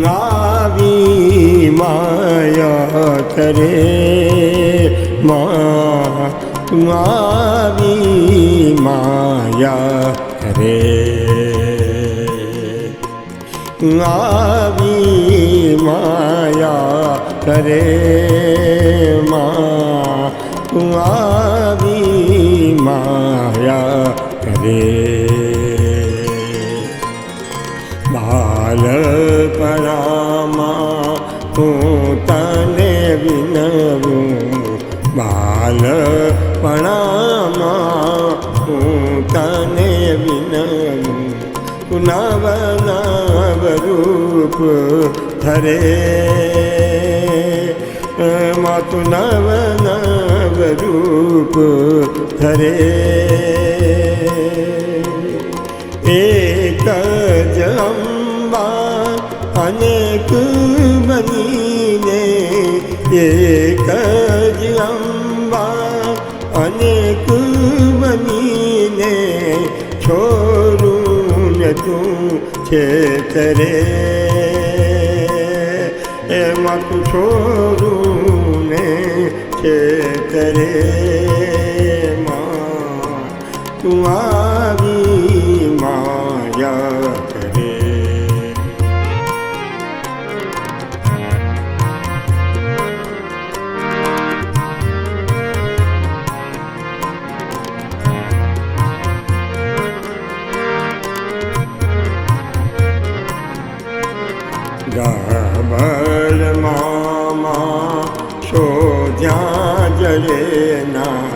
આવી માયા કરે માં આવી માયા કરે આવી માયા કરે માં આવી માયા કરે બાલપણામાં હું તને વિનવું બાલપણામાં હું તને વિનવું નવ નવ રૂપ ધરે માતુ નવ નવ રૂપ ધરે એક જ અંબા અનેક બનીને એક જ અંબા અનેક બનીને છોરું ને તું છેતરે એમાં તું છોરું ને છેતરે માં તું આવી માયા કરે ગબડ મામા શોધ્યા જલેના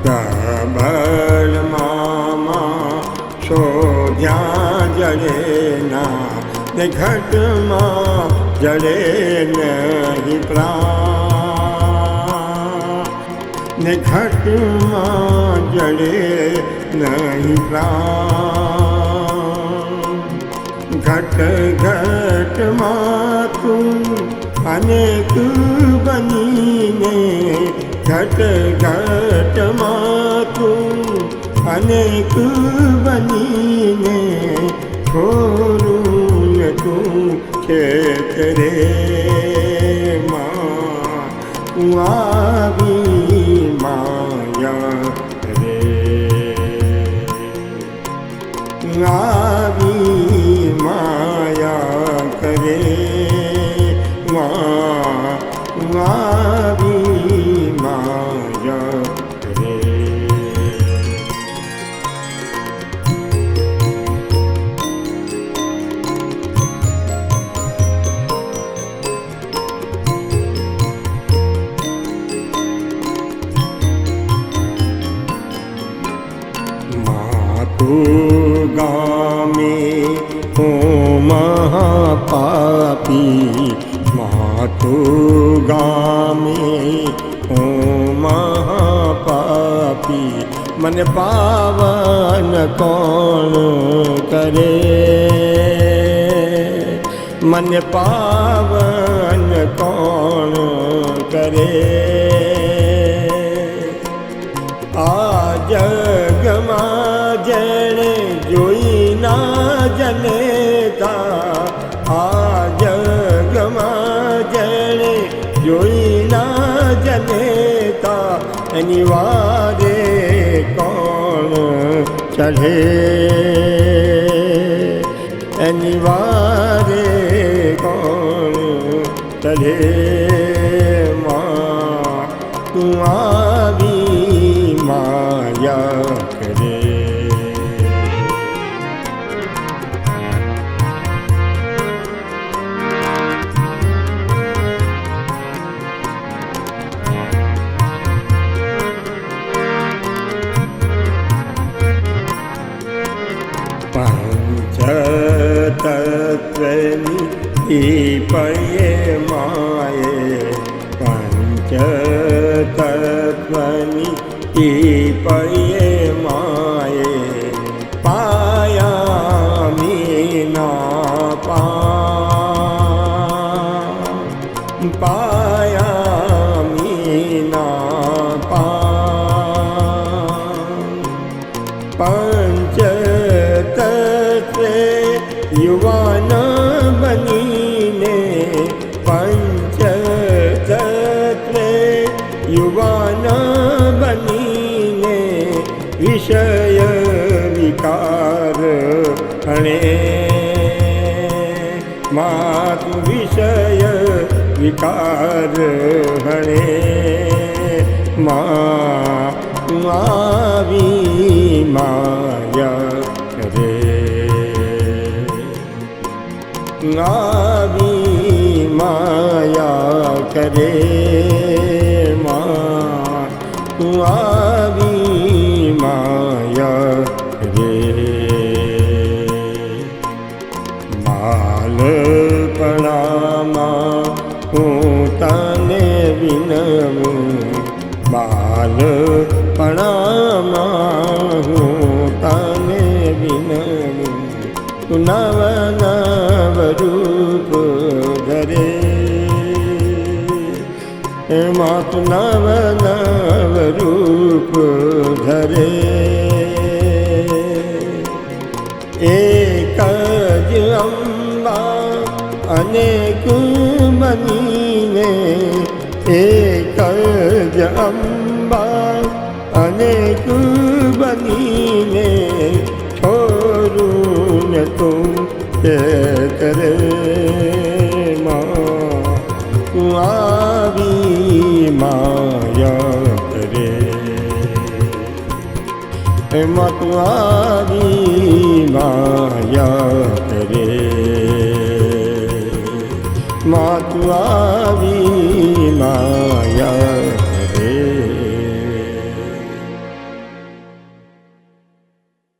ગબડ મામા શોધ્યા જલેના ને ઘટમાં જડે નહીં પ્રાણ ને ઘટમાં જડે નહીં પ્રાણ ઘટ ઘટમાં તું અનેક બનીને ઘટ ઘટમાં તું અનેક બનીને છોરું તું છેતરે માં આવી માયા કરે આવી માયા કરે માં આવી માયા કરે ગામે હું મહાપાપી માતુ ગામે હું મહાપાપી મને પાવન કોણ કરે મને પાવન કોણ કરે આ જગમાં જેણે જોઈ ના જનેતા આ જગમાં જેણે જોઈ ના જનેતા એની વારે કોણ ચઢે એની વારે કોણ ચઢે માં તું આવી માયા કરે પંચતત્વની પયે માયે પંચતત્વની પયે માયે પાયામી ના પાયામી ના પંચતત્વે યુવાન બની હણે માતુ વિષય વિકાર હણે આવી માયા કરે આવી માયા કરે આવી માયા કરે બાલપણામાં હું તને વિનવું બાલપણામાં હું તને વિનવું તું નવ નવ રૂપ ધરે એમાં તું નવ નવ રૂપ ધરે એક જ અંબા અનેક બનીને એક જ અંબા અનેક બનીને છોરું ને તું કે કરે તું આવી માયા કરે એમાં તું આવી માયા કરે માં તું આવી માયા